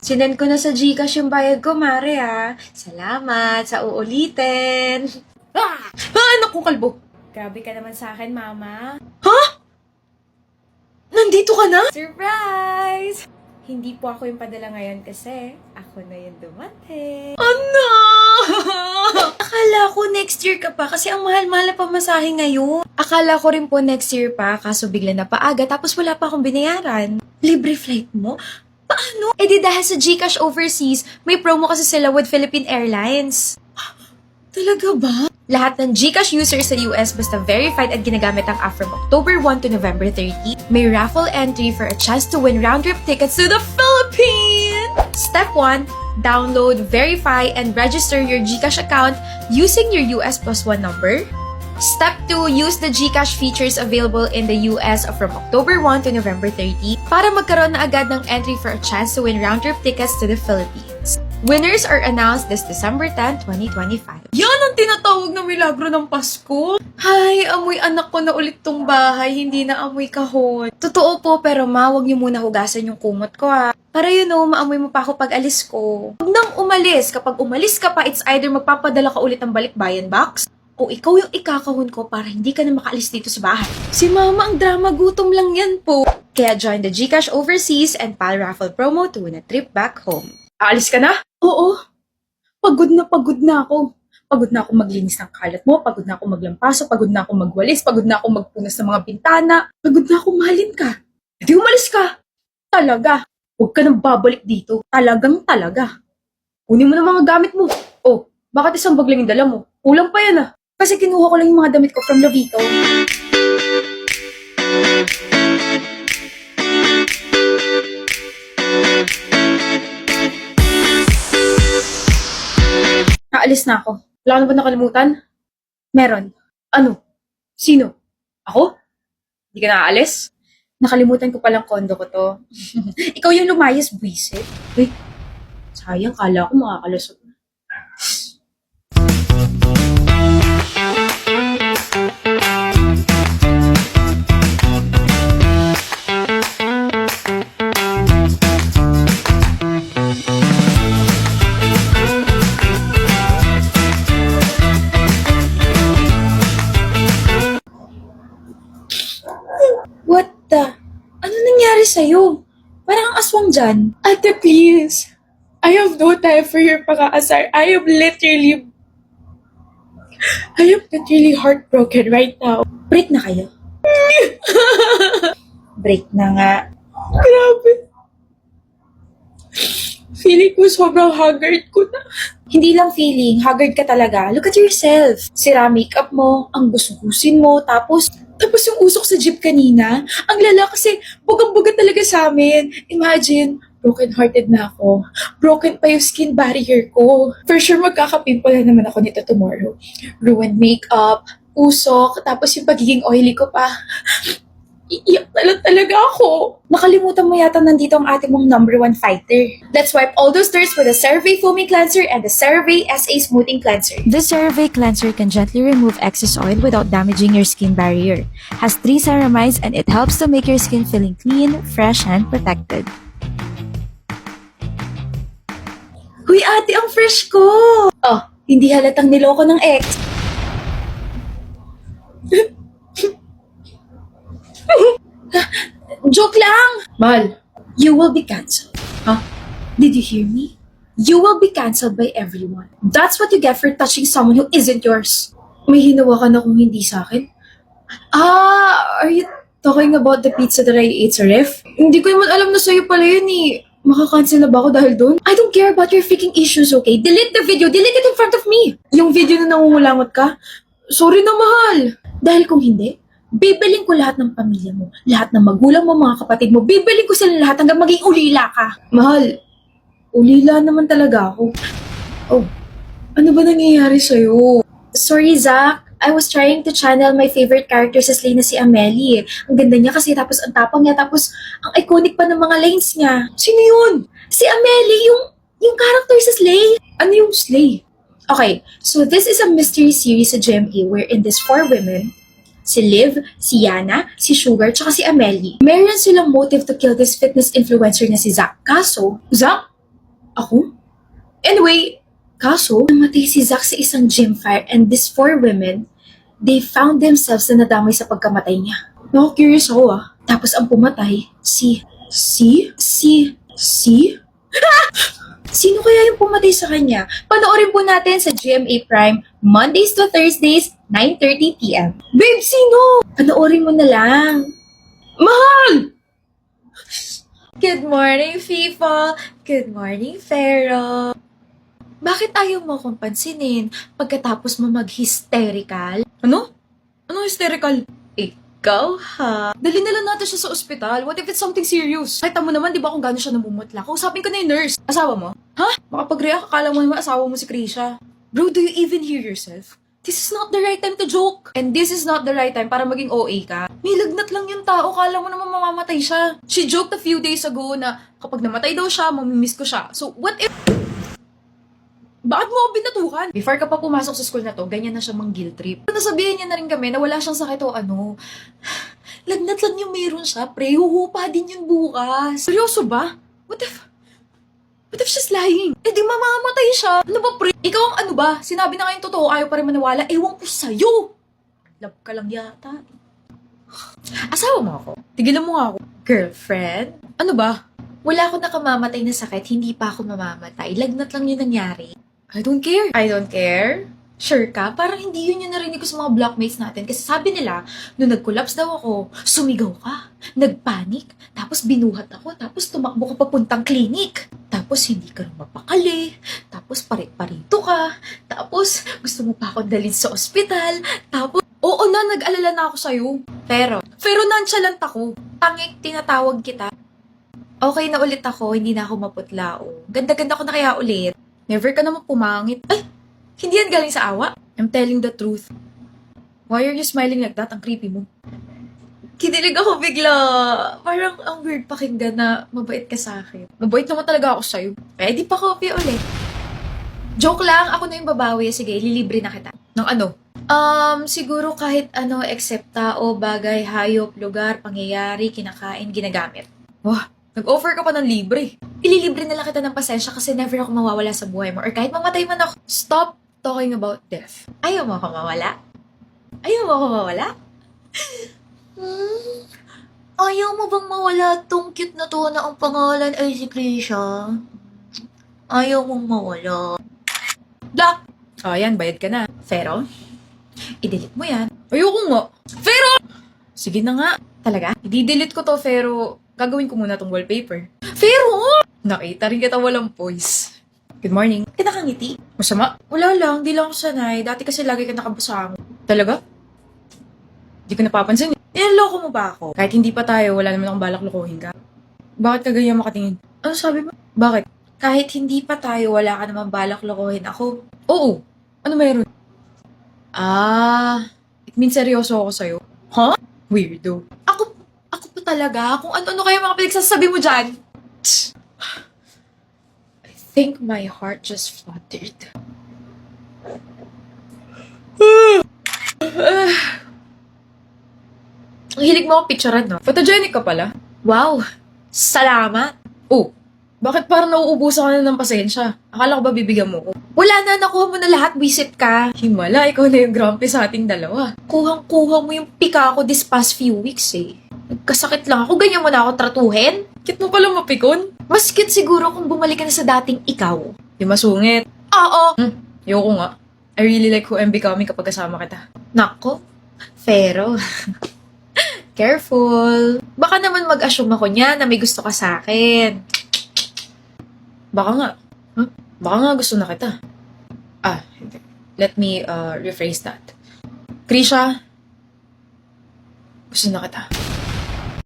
Sinend ko na sa GCash yung bayad ko, Mare, ah. Salamat sa uulitin. Naku, kalbo. Grabe ka naman sa akin, Mama. Nandito ka na? Surprise! Hindi po ako yung padala ngayon kasi ako na yung dumating. Ano? Akala ko next year ka pa kasi ang mahal-mahal na pamasahe ngayon. Akala ko rin po next year pa kaso bigla na paaga tapos wala pa akong binayaran. Libre flight mo? Paano? Eh di dahil sa GCash Overseas, may promo kasi sila with Philippine Airlines. Talaga ba? Lahat ng GCash users sa US basta verified at ginagamit ang app from October 1 to November 30, may raffle entry for a chance to win round-trip tickets to the Philippines! Step 1, download, verify, and register your GCash account using your US plus 1 number. Step 2, use the GCash features available in the US from October 1 to November 30 para magkaroon na agad ng entry for a chance to win round-trip tickets to the Philippines. Winners are announced this December 10, 2025. Yan ang tinatawag na milagro ng Pasko. Hay, amoy anak ko na ulit tong bahay, hindi na amoy kahon. Totoo po, pero ma, wag niyo muna hugasan yung kumot ko ha. Para maamoy mo pa ako pag alis ko. Huwag nang umalis. Kapag umalis ka pa, it's either magpapadala ka ulit ng balikbayan box, o ikaw yung ikakahon ko para hindi ka na makaalis dito sa bahay. Si mama ang drama, gutom lang yan po. Kaya join the GCash Overseas and PAL raffle promo to win a trip back home. Aalis ka na? Oo. Pagod na ako. Pagod na ako maglinis ng kalat mo, pagod na ako maglampaso, pagod na ako magwalis, pagod na ako magpunas ng mga bintana, pagod na ako mahalin ka. Hindi umalis ka. Talaga. Huwag ka nang babalik dito. Talaga. Kunin mo na mga gamit mo. Oh, bakit isang bag lang yung dala mo? Kulang pa yan ah. Kasi kinuha ko lang yung mga damit ko from Lovito. Aalis na ako. Wala ka na ba nakalimutan? Meron. Ano? Sino? Ako? Hindi ka naaalis? Nakalimutan ko palang kondo ko to. Ikaw yung lumayas, buwisit. Uy, sayang, kala ko makakalusot na. What the? Ano nangyari sa'yo? Parang ang aswang dyan. Ate, please. I have no time for your pang-aasar. I am literally heartbroken right now. Break na kayo. Break na nga. Grabe. Feeling ko sobrang haggard ko na. Hindi lang feeling, haggard ka talaga. Look at yourself. Sira makeup mo, ang gusugusin mo, tapos yung usok sa jeep kanina, ang lala kasi bugang-buga talaga sa amin. Imagine, broken-hearted na ako. Broken pa yung skin barrier ko. For sure, magkakapimple na naman ako nito tomorrow. Ruined makeup, usok, tapos yung pagiging oily ko pa. Iiyak talaga ako. Nakalimutan mo yata nandito ang ating mong number 1 fighter. Let's wipe all those dirts with the CeraVe Foaming Cleanser and the CeraVe SA Smoothing Cleanser. The CeraVe cleanser can gently remove excess oil without damaging your skin barrier. Has 3 ceramides and it helps to make your skin feeling clean, fresh, and protected. Huy ate, ang fresh ko! Oh, hindi halatang niloko ng ex. Joke lang! Mal, you will be cancelled. Huh? Did you hear me? You will be cancelled by everyone. That's what you get for touching someone who isn't yours. May hinawa ka na kung hindi sa akin? Are you talking about the pizza that I ate sa ref? Hindi ko naman alam na sa'yo pala yun eh. Makakancel na ba ako dahil doon? I don't care about your freaking issues, okay? Delete the video! Delete it in front of me! Yung video na nangungulangot ka? Sorry na, mahal! Dahil kung hindi, bibiling ko lahat ng pamilya mo, lahat ng magulang mo, mga kapatid mo, bibiling ko sila lahat hanggang maging ulila ka. Mahal, ulila naman talaga ako. Oh, ano ba nangyayari sa'yo? Sorry, Zach. I was trying to channel my favorite character sa Slay na si Amelie. Ang ganda niya kasi tapos ang tapang niya tapos ang iconic pa ng mga lines niya. Sino yun? Si Amelie, yung character sa Slay. Ano yung Slay? Okay, so this is a mystery series sa GMA wherein these 4 women, si Liv, si Yana, si Sugar, tsaka si Amelie. Meron silang motive to kill this fitness influencer na si Zach. Kaso, Zach? Ako? Anyway, kaso, namatay si Zack sa isang gym fire and these 4 women, they found themselves na nadamay sa pagkamatay niya. Curious ako Tapos ang pumatay, si... Sino kaya yung pumatay sa kanya? Panoorin po natin sa GMA Prime, Mondays to Thursdays, 9:30 p.m. Babe, sino? Panoorin mo na lang. Mahal! Good morning, Fifa. Good morning, Pharaoh. Bakit ayaw mo akong pansinin pagkatapos mo mag-hysterical? Ano? Anong hysterical? Ikaw, ha? Dali na lang natin siya sa ospital. What if it's something serious? Kahit mo naman, di ba kung gano'n siya namumutla? Kausapin ko na yung nurse. Asawa mo? Ha? Makapag-react, akala mo naman asawa mo si Krisha. Bro, do you even hear yourself? This is not the right time to joke. And this is not the right time para maging OA ka. May lagnat lang yung tao, kala mo naman mamamatay siya. She joked a few days ago na kapag namatay daw siya, mamimiss ko siya. So, what if... Bakit mo ako binatukan? Before ka pa pumasok sa school na to, ganyan na siya mang guilt trip. Nasabihin niya na rin kami na wala siyang sakit o ano. Lagnat lang yung meron siya, pre. Huhupa din yun bukas. Seryoso ba? What if she's lying? Eh di mamamatay siya. Ano ba, pre? Ikaw ang ano ba? Sinabi na kayong totoo, ayaw pa rin maniwala. Ewan ko sa'yo. Love ka lang yata. Asawa mo ako? Tigilan mo nga ako. Girlfriend? Ano ba? Wala ako nakamamatay na sakit, hindi pa ako mamamatay. Lagnat lang yun nangyari. I don't care. I don't care? Sure ka? Parang hindi yun yung narinig ko sa mga blockmates natin. Kasi sabi nila, nung nag-collapse daw ako, sumigaw ka, nagpanik, tapos binuhat ako, tapos tumakbo ka papuntang klinik. Tapos hindi ka rin mapakali, tapos parit-parito ka, tapos gusto mo pa ako dalhin sa ospital, tapos, oo na, nag-alala na ako sa'yo. Pero nonchalant ako. Tangik, tinatawag kita. Okay na ulit ako, hindi na ako maputlao. Ganda-ganda ko na kaya ulit. Never ka naman pumangit. Ay, hindi yan galing sa awa. I'm telling the truth. Why are you smiling like that? Ang creepy mo. Kinilig ako bigla. Parang ang weird pakinggan na mabait ka sa akin. Mabait naman talaga ako sa'yo. Eh, di pa kopya ulit. Joke lang, ako na yung babawi. Sige, ililibre na kita. Ng ano? Siguro kahit ano except tao, bagay, hayop, lugar, pangyayari, kinakain, ginagamit. Wah, nag-offer ka pa ng libre. Ililibre na lang kita ng pasensya kasi never ako mawawala sa buhay mo. Or kahit mamatay man ako, stop talking about death. Ayaw mo ako mawala? Ayaw mo ako mawala? Ayaw mo bang mawala tong cute na to na ang pangalan ay si Krisha? Ayaw mong mawala. Da! O, yan, bayad ka na. Pero, i-delete mo yan. Ayoko nga. Pero! Sige na nga. Talaga? I-delete ko to, pero gagawin ko muna tong wallpaper. Pero! Nakita rin kita walang voice. Good morning. Kita kang ngiti? Masama? Wala lang, di lang ako sanay. Dati kasi lagi ka nakabasang. Talaga? Di ko napapansin. Niloloko mo ba ako? Kahit hindi pa tayo, wala naman akong balak lokohin ka. Bakit ka ganyan makatingin? Ano sabi mo? Bakit? Kahit hindi pa tayo, wala ka naman balak lokohin ako. Oo. Ano meron? It means seryoso ako sa'yo. Huh? Weirdo. Ako pa talaga? Kung ano-ano kaya mga pinagsasabi mo dyan? I think my heart just fluttered. Ang hilig mo akong picturean, no? Photogenic ka pala. Wow! Salamat! Oh, bakit parang nauubusan ka na ng pasensya? Akala ko ba bibigyan mo ko? Wala na, nakuha mo na lahat, wisit ka. Himala, ikaw na yung grumpy sa ating dalawa. Kuhang-kuha mo yung pika ko this past few weeks eh. Nagkasakit lang ako, ganyan mo na ako tratuhin. Cute mo pala mapikon. Mas cute siguro kung bumalik ka na sa dating ikaw. Yung masungit. Oo. Yoko nga. I really like who I'm becoming kapag kasama kita. Nako. Pero, careful. Baka naman mag-assume ako niya na may gusto ka sa akin. Baka nga. Baka nga gusto na kita. Hindi. Let me rephrase that. Krisha, gusto na kita.